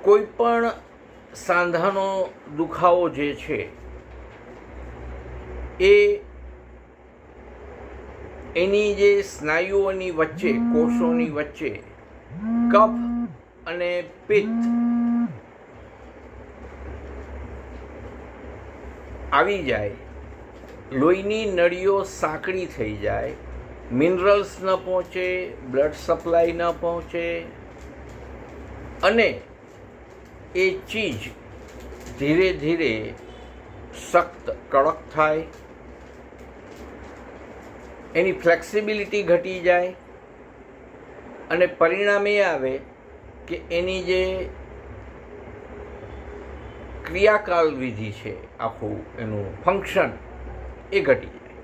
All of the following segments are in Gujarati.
કોઈ પણ સાંધાનો દુખાવો જે છે એ એની જે સ્નાયુઓની વચ્ચે, કોષોની વચ્ચે કફ અને પિત્ત આવી જાય, લોહીની નળીઓ સાંકડી થઈ જાય, મિનરલ્સ ન પહોંચે, બ્લડ સપ્લાય ન પહોંચે અને એ ચીજ ધીરે ધીરે સખ્ત કડક થાય, એની ફ્લેક્સિબિલિટી ઘટી જાય અને પરિણામ એ આવે કે એની જે ક્રિયાકાલ વિધિ છે, આખું એનું ફંક્શન એ ઘટી જાય.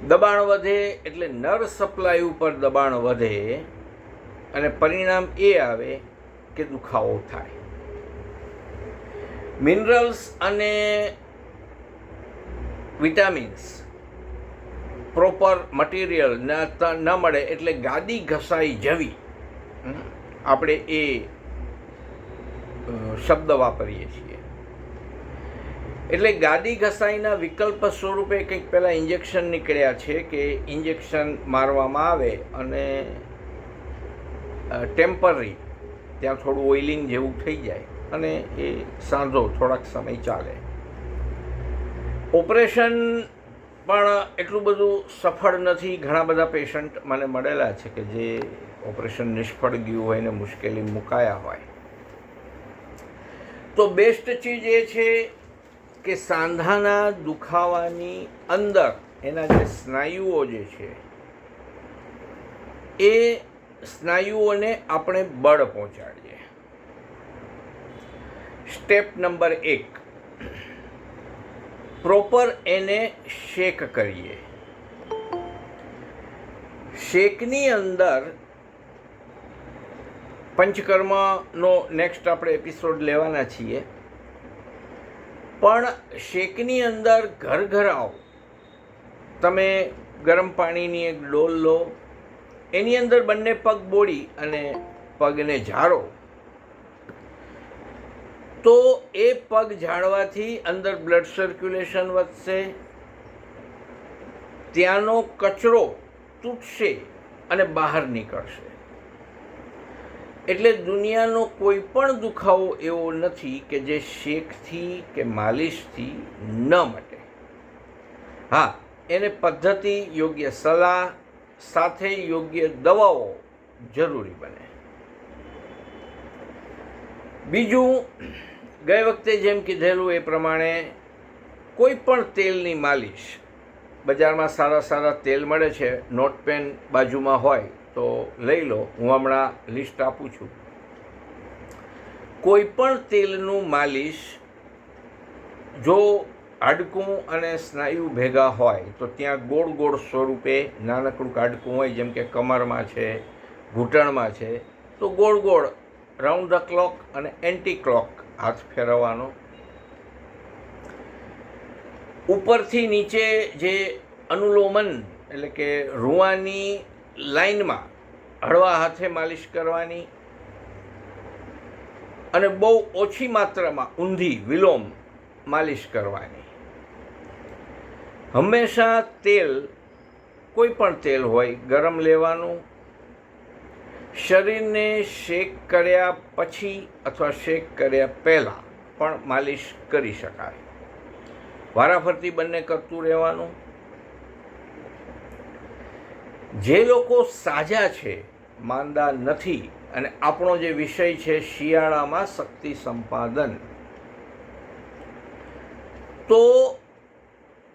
દબાણ વધે એટલે નર્વ સપ્લાય ઉપર દબાણ વધે અને પરિણામ એ આવે કે દુખાવો થાય. મિનરલ્સ અને વિટામિન્સ પ્રોપર મટીરિયલ ન મળે એટલે ગાદી ઘસાઈ જવી, આપણે એ શબ્દ વાપરીએ છીએ. એટલે ગાદી ઘસાઈના વિકલ્પ સ્વરૂપે કંઈક પહેલાં ઇન્જેક્શન નીકળ્યા છે કે ઇન્જેક્શન મારવામાં આવે અને ટેમ્પરરી ત્યાં થોડું ઓઇલિંગ જેવું થઈ જાય અને એ સાંધો થોડાક સમય ચાલે. ઓપરેશન પણ એટલું બધું સફળ નથી. ઘણા બધા પેશન્ટ મને મળેલા છે કે જે ઓપરેશન નિષ્ફળ ગયું હોય ને મુશ્કેલી મુકાયા હોય. તો બેસ્ટ ચીજ એ છે કે સાંધાના દુખાવાની અંદર એના જે સ્નાયુઓ જે છે એ સ્નાયુઓને આપણે બળ પહોંચાડીએ. સ્ટેપ નંબર 1, પ્રોપર એને શેક કરીએ. શેકની અંદર પંચકર્મનો નેક્સ્ટ આપણે એપિસોડ લેવાના છીએ, પણ શેકની અંદર ઘરઘરાવ, તમે ગરમ પાણીની એક ડોલ લો, એની અંદર બંને પગ બોળી અને પગને ઝાડો, તો એ પગ ઝાડવાથી અંદર બ્લડ સર્ક્યુલેશન વધશે, ત્યાંનો કચરો તૂટશે અને બહાર નીકળશે. એટલે દુનિયાનો કોઈ પણ દુખાવો એવો નથી કે જે શેકથી કે માલિશથી ન મટે. હા, એને પદ્ધતિ, યોગ્ય સલાહ સાથે યોગ્ય દવાઓ જરૂરી બને. બીજું, ગઈ વખતે જેમ કીધેલું એ પ્રમાણે કોઈ પણ તેલની માલિશ, બજારમાં સારા સારા તેલ મળે છે, નોટપેન બાજુમાં હોય તો લઈ લો, હું હમણાં લિસ્ટ આપું છું. કોઈ પણ તેલનું માલિશ જો હાડકું અને સ્નાયુ ભેગા હોય તો ત્યાં ગોળ ગોળ સ્વરૂપે નાનકડું હાડકું હોય, જેમ કે કમરમાં છે, ઘૂંટણમાં છે, તો ગોળ ગોળ રાઉન્ડ ધ ક્લોક અને એન્ટી ક્લોક હાથ ફેરવવાનો. ઉપરથી નીચે જે અનુલોમન એટલે કે રૂવાની લાઈનમાં હળવા હાથે માલિશ કરવાની અને બહુ ઓછી માત્રામાં ઊંધી વિલોમ માલિશ કરવાની. હંમેશા તેલ, કોઈ પણ તેલ હોય, ગરમ લેવાનું. શરીરને શેક કર્યા પછી અથવા શેક કર્યા પહેલાં પણ માલિશ કરી શકાય. વારાફરતી બંને કરતું રહેવાનું. જે લોકો સાજા છે, માંદા નથી, અને આપણો જે વિષય છે શિયાળામાં શક્તિ સંપાદન, તો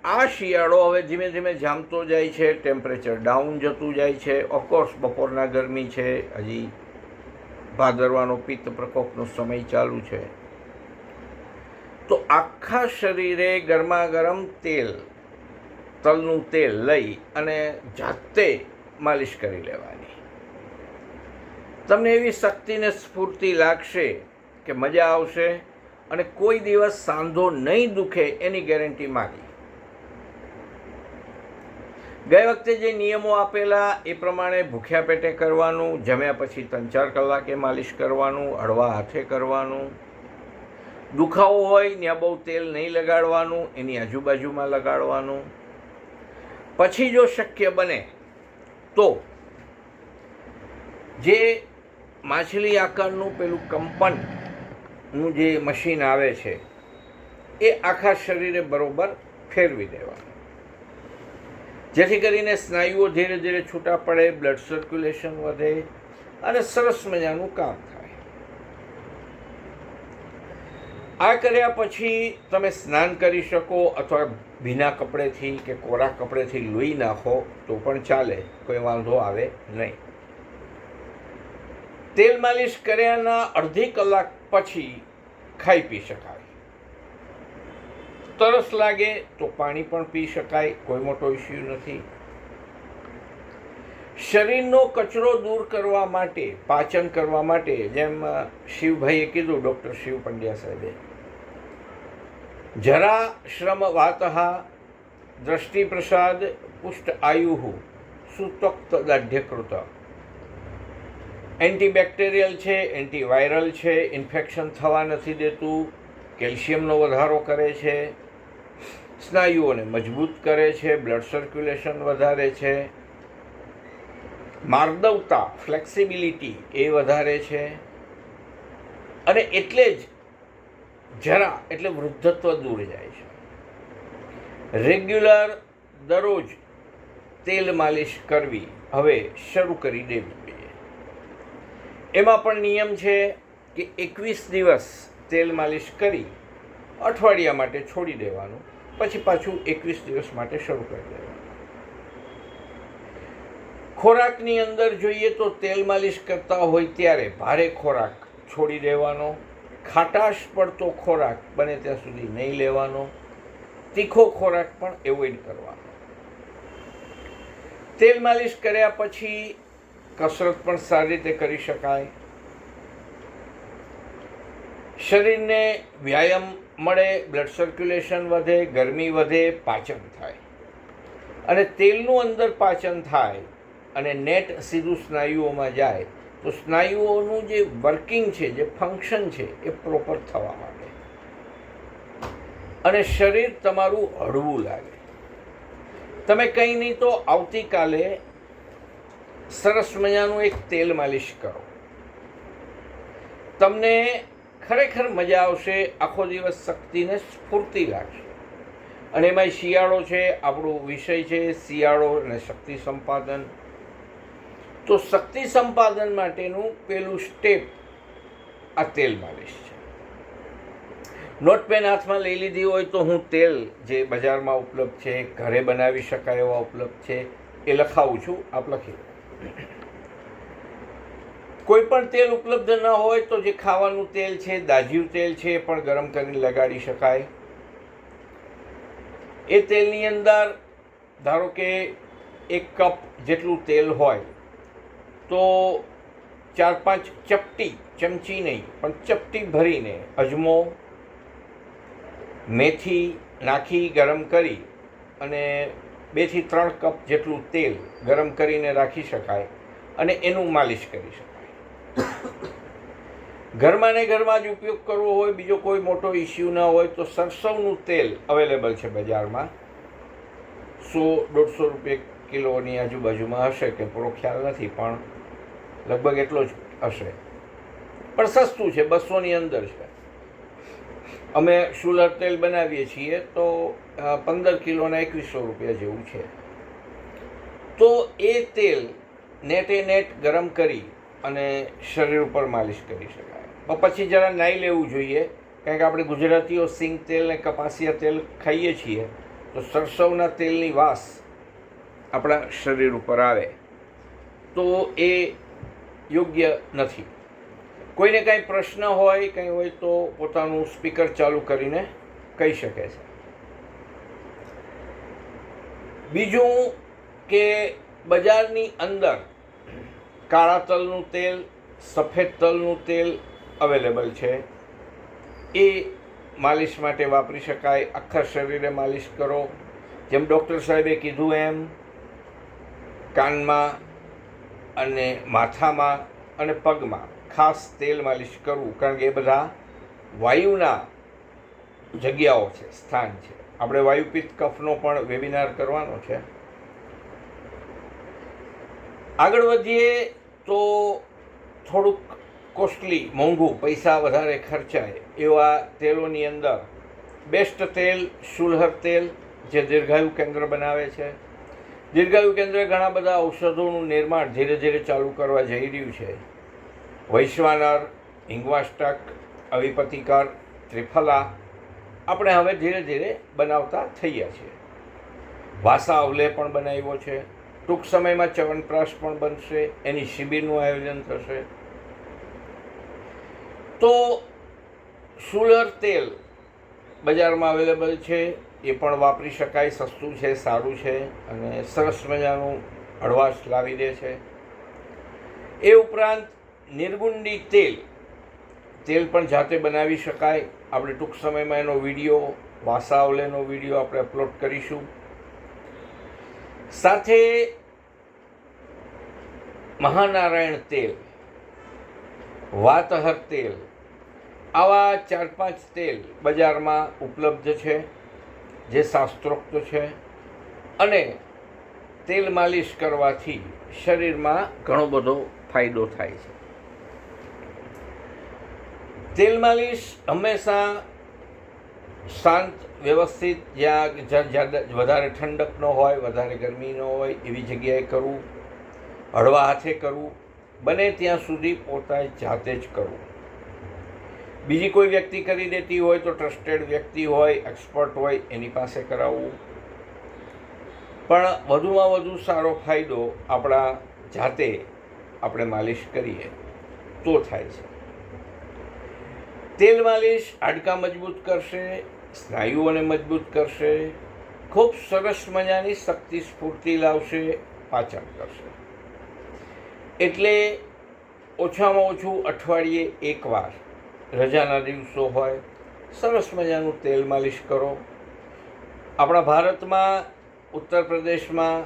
આ શિયાળો હવે ધીમે ધીમે જામતો જાય છે, ટેમ્પરેચર ડાઉન જતું જાય છે. ઓફકોર્સ બપોરના ગરમી છે, હજી ભાદરવાનો પિત્ત પ્રકોપનો સમય ચાલુ છે, તો આખા શરીરે ગરમા ગરમ તેલ, તલનું તેલ લઈ અને જાતે માલિશ કરી લેવાની. તમને એવી શક્તિ ને સ્ફૂર્તિ લાગશે કે મજા આવશે અને કોઈ દિવસ સાંધો નહીં દુખે એની ગેરંટી મારી. ગઈ વખતે જે નિયમો આપેલા એ પ્રમાણે ભૂખ્યા પેટે કરવાનું, જમ્યા પછી 3-4 કલાકે માલિશ કરવાનું, હળવા હાથે કરવાનું. દુખાવો હોય ત્યાં બહુ તેલ નહીં લગાડવાનું, એની આજુબાજુમાં લગાડવાનું. પછી જો શક્ય બને તો જે માછલી આકારનું પેલું કંપનનું જે મશીન આવે છે એ આખા શરીરે બરોબર ફેરવી દેવાનું, જેથી કરીને સ્નાયુઓ ધીરે ધીરે છૂટા પડે, બ્લડ સર્ક્યુલેશન વધે અને સરસ મજાનું કામ થાય. આ કર્યા પછી તમે સ્નાન કરી શકો અથવા ભીના કપડેથી કે કોરા કપડેથી લૂઈ નાખો તો પણ ચાલે, કોઈ વાંધો આવે નહીં. તેલ માલિશ કર્યાના અડધી કલાક પછી ખાઈ પી શકાય. તરસ લાગે તો પાણી પણ પી શકાય, કોઈ મોટો ઇસ્યુ નથી. શરીરનો કચરો દૂર કરવા માટે, પાચન કરવા માટે, જેમ શિવભાઈએ કીધું, ડૉક્ટર શિવ પંડ્યા સાહેબે, જરા શ્રમ વાતઃ દ્રષ્ટિ પ્રસાદ પુષ્ટ આયુઃ સુતક્ત દાઢ્યકૃત. એન્ટીબેક્ટેરિયલ છે, એન્ટીવાયરલ છે, ઇન્ફેક્શન થવા નથી દેતું, કેલ્શિયમનો વધારો કરે છે, સ્નાયુઓને મજબૂત કરે છે, બ્લડ સર્ક્યુલેશન વધારે છે, માર્દવતા ફ્લેક્સિબિલિટી એ વધારે છે. અને એટલે જ જરા એટલે વૃદ્ધત્વ દૂર જાય છે. રેગ્યુલર દરરોજ તેલ માલિશ કરવી હવે શરૂ કરી દેવી જોઈએ. એમાં પણ નિયમ છે કે 21 દિવસ તેલ માલિશ કરી અઠવાડિયા માટે છોડી દેવાનું, પછી પાછું 21 દિવસ માટે શરૂ કરી દેવાનું. ખોરાકની અંદર જોઈએ તો તેલ માલિશ કરતા હોય ત્યારે ભારે ખોરાક છોડી દેવાનો, ખાટાશ પડતો ખોરાક બને ત્યાં સુધી નહીં લેવાનો, તીખો ખોરાક પણ એવોઇડ કરવાનો. તેલ માલિશ કર્યા પછી કસરત પણ સારી રીતે કરી શકાય. શરીરને વ્યાયામ મળે, બ્લડ સર્ક્યુલેશન વધે, ગરમી વધે, પાચન થાય. અને તેલનું અંદર પાચન થાય અને નેટ સીધું સ્નાયુઓમાં જાય તો સ્નાયુઓનું જે વર્કિંગ છે, જે ફંક્શન છે એ પ્રોપર થવા માંડે અને શરીર તમારું હળવું લાગે. તમે કંઈ નહીં તો આવતીકાલે સરસ મજાનું એક તેલ માલિશ કરો, તમને ખરેખર મજા આવશે. આખો દિવસ શક્તિને સ્ફૂર્તિ લાગશે. અને એમાંય શિયાળો છે, આપણો વિષય છે શિયાળો અને શક્તિ સંપાદન. તો શક્તિ સંપાદન માટેનું પેલું સ્ટેપ આ તેલ માલિશ છે. નોટપેન હાથમાં લઈ લીધી હોય તો હું તેલ જે બજારમાં ઉપલબ્ધ છે, ઘરે બનાવી શકાય એવા ઉપલબ્ધ છે, એ લખાવું છું, આપ લખી લો. કોઈ પણ તેલ ઉપલબ્ધ ન હોય તો જે ખાવાનું તેલ છે, દાજ્યું તેલ છે, એ પણ ગરમ કરીને લગાડી શકાય. એ તેલની અંદર ધારો કે 1 કપ જેટલું તેલ હોય તો 4-5 ચપટી, ચમચી નહીં પણ ચપટી ભરીને અજમો, મેથી નાખી ગરમ કરી અને 2 થી 3 કપ જેટલું તેલ ગરમ કરીને રાખી શકાય અને એનું માલિશ કરી શકાય. ઘરમાં ને ઘરમાં જ ઉપયોગ કરવો હોય, બીજો કોઈ મોટો ઇસ્યુ ન હોય તો સરસવનું તેલ અવેલેબલ છે બજારમાં. 100-150 રૂપિયા કિલોની આજુબાજુમાં હશે, કે પૂરો ખ્યાલ નથી, પણ લગભગ એટલો જ હશે. પણ સસ્તું છે, 200ની અંદર છે. અમે શુલર તેલ બનાવીએ છીએ તો 15 કિલોના 2100 રૂપિયા જેવું છે. તો એ તેલ નેટે નેટ ગરમ કરી અને શરીર ઉપર માલિશ કરી શકાય. પછી જરા નાહી લેવું જોઈએ, કારણ કે આપણે ગુજરાતીઓ સિંગ તેલ ને કપાસિયા તેલ ખાઈએ છીએ તો સરસવના તેલની વાસ આપણા શરીર ઉપર આવે તો એ યોગ્ય નથી. કોઈને કાંઈ પ્રશ્ન હોય, કંઈ હોય તો પોતાનું સ્પીકર ચાલુ કરીને કહી શકે છે. બીજું કે બજારની અંદર કાળા તલનું તેલ, સફેદ તલનું તેલ અવેલેબલ છે. એ માલિશ માટે વાપરી શકાય. આખા શરીરે માલિશ કરો. જેમ ડૉક્ટર સાહેબે કીધું એમ કાનમાં અને માથામાં અને પગમાં ખાસ તેલ માલિશ કરવું, કારણ કે એ બધા વાયુના જગ્યાઓ છે, સ્થાન છે. આપણે વાયુપિત્ત કફનો પણ વેબિનાર કરવાનો છે. આગળ વધીએ તો થોડુંક કોસ્ટલી, મોંઘું, પૈસા વધારે ખર્ચાય એવા તેલોની અંદર બેસ્ટ તેલ શુલહર તેલ, જે દીર્ઘાયુ કેન્દ્ર બનાવે છે. દીર્ઘાયુ કેન્દ્ર ઘણા બધા ઔષધોનું નિર્માણ ધીરે ધીરે ચાલુ કરવા જઈ રહ્યું છે. વૈશ્વાનર, હિંગવાષ્ટક, અવિપતિકર, ત્રિફલા આપણે હવે ધીરે ધીરે બનાવતા થયા છીએ. વાસા અવલે પણ બનાવ્યો છે. ટૂંક સમયમાં ચ્યવનપ્રાશ પણ બનશે, એની શિબિરનું આયોજન થશે. તો શુલહર તેલ બજારમાં અવેલેબલ છે, એ પણ વાપરી શકાય. સસ્તું છે, સારું છે અને સરસ મજાનું હળવાશ લાવી દે છે. એ ઉપરાંત નિર્ગુંડી તેલ પણ જાતે બનાવી શકાય. આપણે ટૂંક સમયમાં એનો વિડીયો, વાસા અવલેનો વિડીયો આપણે અપલોડ કરીશું. સાથે મહાનારાયણ તેલ, વાતહર તેલ, આવા 4-5 તેલ બજારમાં ઉપલબ્ધ છે, જે શાસ્ત્રોક્ત છે અને તેલ માલિશ કરવાથી શરીરમાં ઘણો બધો ફાયદો થાય છે. તેલ માલિશ હંમેશા શાંત, વ્યવસ્થિત, જ્યાં વધારે ઠંડક ન હોય, વધારે ગરમી ન હોય એવી જગ્યાએ કરવું, હળવા હાથે કરવું, બને ત્યાં સુધી પોતાએ જાતે જ કરવું. બીજી કોઈ વ્યક્તિ કરી દેતી હોય તો ટ્રસ્ટેડ વ્યક્તિ હોય, એક્સપર્ટ હોય, એની પાસે કરાવવું. પણ વધુમાં વધુ સારો ફાયદો આપણા જાતે આપણે માલિશ કરીએ તો થાય છે. તેલ માલિશ હાડકાં મજબૂત કરશે, સ્નાયુઓને મજબૂત કરશે, ખૂબ સરસ મજાની શક્તિ સ્ફૂર્તિ લાવશે, પાચન કરશે. એટલે ઓછામાં ઓછું અઠવાડિયે એકવાર, રજાના દિવસો હોય, સરસ મજાનું તેલ માલિશ કરો. આપણા ભારતમાં, ઉત્તર પ્રદેશમાં,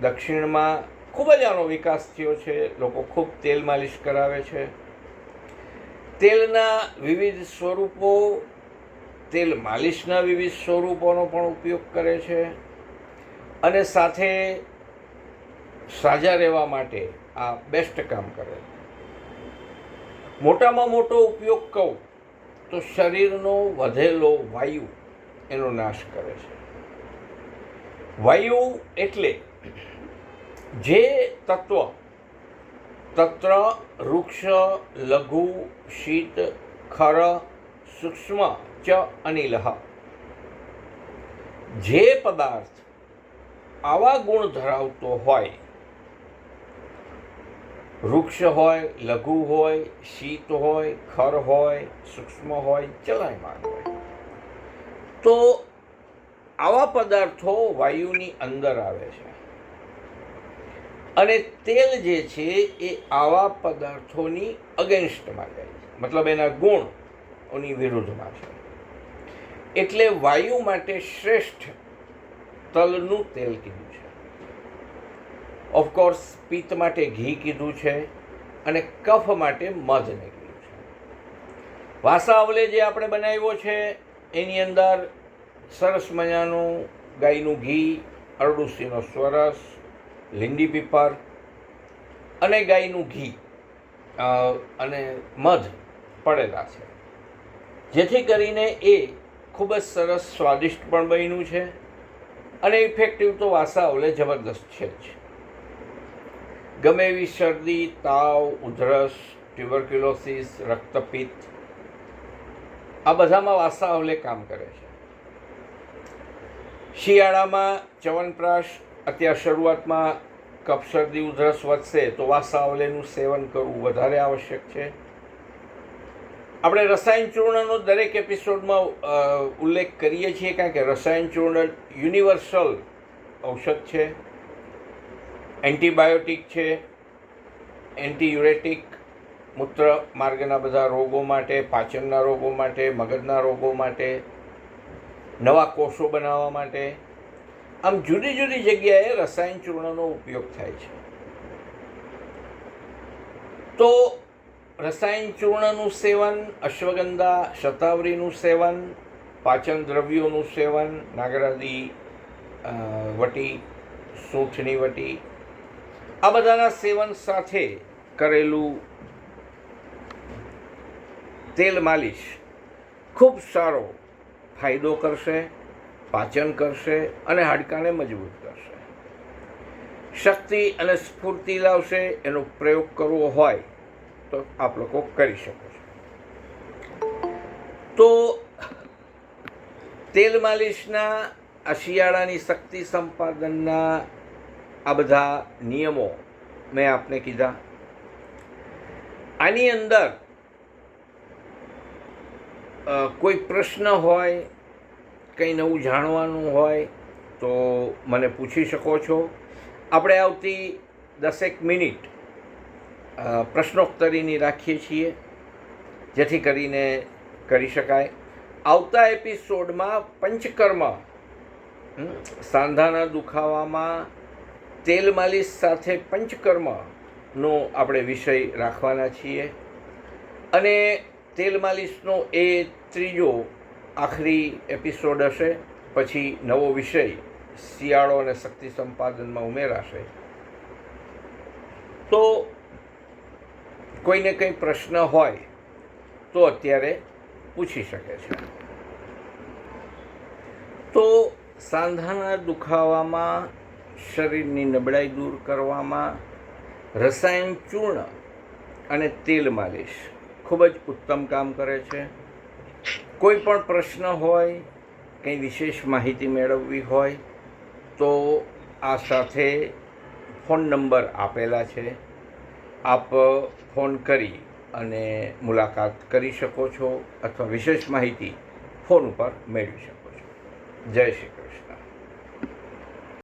દક્ષિણમાં ખૂબ જ આનો વિકાસ થયો છે. લોકો ખૂબ તેલ માલિશ કરાવે છે. તેલના વિવિધ સ્વરૂપો, તેલ માલિશના વિવિધ સ્વરૂપોનો પણ ઉપયોગ કરે છે અને સાથે સાજા રહેવા માટે આ બેસ્ટ કામ કરે. મોટામાં મોટો ઉપયોગ કહું તો શરીરનો વધેલો વાયુ એનો નાશ કરે છે. વાયુ એટલે જે તત્વ તત્ર વૃક્ષ, લઘુ, શીત, ખર, સૂક્ષ્મ ચ અનિલઃ, જે પદાર્થ આવા ગુણ ધરાવતો હોય, વૃક્ષ હોય, લઘુ હોય, શીત હોય, ખર હોય, સૂક્ષ્મ હોય, ચલાયમાન હોય, તો આવા પદાર્થો વાયુની અંદર આવે છે અને તેલ જે છે એ આવા પદાર્થોની અગેન્સ્ટમાં જાય છે, મતલબ એના ગુણોની વિરુદ્ધમાં છે. એટલે વાયુ માટે શ્રેષ્ઠ તલનું તેલ કીધું છે. ઓફકોર્સ પિત્ત માટે ઘી કીધું છે અને કફ માટે મધને કીધું છે. વાસા અવલે જે આપણે બનાવ્યો છે એની અંદર સરસ મજાનું ગાયનું ઘી, અરડુસીનો સ્વરસ, લીંડી પીપર અને ગાયનું ઘી અને મધ પડેલા છે, જેથી કરીને એ ખૂબ જ સરસ સ્વાદિષ્ટ પણ બન્યું છે અને ઇફેક્ટિવ તો વાસા અવલે જબરદસ્ત છે જ. ગમે એવી શરદી, તાવ, ઉધરસ, ટ્યુબરક્યુલોસિસ, રક્તપિત્ત, આ બધામાં વાસા અવલે કામ કરે છે. શિયાળામાં ચ્યવનપ્રાશ, અત્યારે શરૂઆતમાં કફ, શરદી, ઉધરસ વધશે તો વાસા અવલેનું સેવન કરવું વધારે આવશ્યક છે. આપણે રસાયણ ચૂર્ણનો દરેક એપિસોડમાં ઉલ્લેખ કરીએ છીએ, કારણ કે રસાયણ ચૂર્ણ યુનિવર્સલ ઔષધ છે, એન્ટીબાયોટિક છે, એન્ટીયુરેટિક, મૂત્ર માર્ગના બધા રોગો માટે, પાચનના રોગો માટે, મગજના રોગો માટે, નવા કોષો બનાવવા માટે, આમ જુદી જુદી જગ્યાએ રસાયણ ચૂર્ણનો ઉપયોગ થાય છે. તો રસાયણ ચૂર્ણનું સેવન, અશ્વગંધા, શતાવરીનું સેવન, પાચન દ્રવ્યોનું સેવન, નાગરાદી વટી, સૂંઠની વટી, આ બધાના સેવન સાથે કરેલું તેલ માલિશ ખૂબ સારો ફાયદો કરશે, પાચન કરશે અને હાડકાને મજબૂત કરશે, શક્તિ અને સ્ફૂર્તિ લાવશે. એનો પ્રયોગ કરવો હોય તો આપ લોકો કરી શકો છો. તો તેલ માલિશના, આ શિયાળાની શક્તિ સંપાદનના આ બધા નિયમો મેં આપને કીધા. આની અંદર કોઈ પ્રશ્ન હોય, કંઈ નવું જાણવાનું હોય તો મને પૂછી શકો છો. આપણે આવતી 10 મિનિટ પ્રશ્નોત્તરીની રાખીએ છીએ, જેથી કરીને કરી શકાય. આવતા એપિસોડમાં પંચકર્મ, સાંધાના દુખાવામાં તેલ માલિશ સાથે પંચકર્મનો આપણે વિષય રાખવાના છીએ. અને તેલ માલિશનો એ ત્રીજો આખરી એપિસોડ હશે. પછી નવો વિષય શિયાળો અને શક્તિ સંપાદનમાં ઉમેરાશે. તો કોઈને કંઈ પ્રશ્ન હોય તો અત્યારે પૂછી શકે છે. તો સાંધાના દુખાવામાં, શરીરની નબળાઈ દૂર કરવામાં રસાયણ ચૂર્ણ અને તેલ માલિશ ખૂબ જ ઉત્તમ કામ કરે છે. કોઈ પણ પ્રશ્ન હોય, કંઈ વિશેષ માહિતી મેળવવી હોય તો આ સાથે ફોન નંબર આપેલા છે. આપ ફોન કરી અને મુલાકાત કરી શકો છો અથવા વિશેષ માહિતી ફોન ઉપર મેળવી શકો છો. જય શ્રી કૃષ્ણ.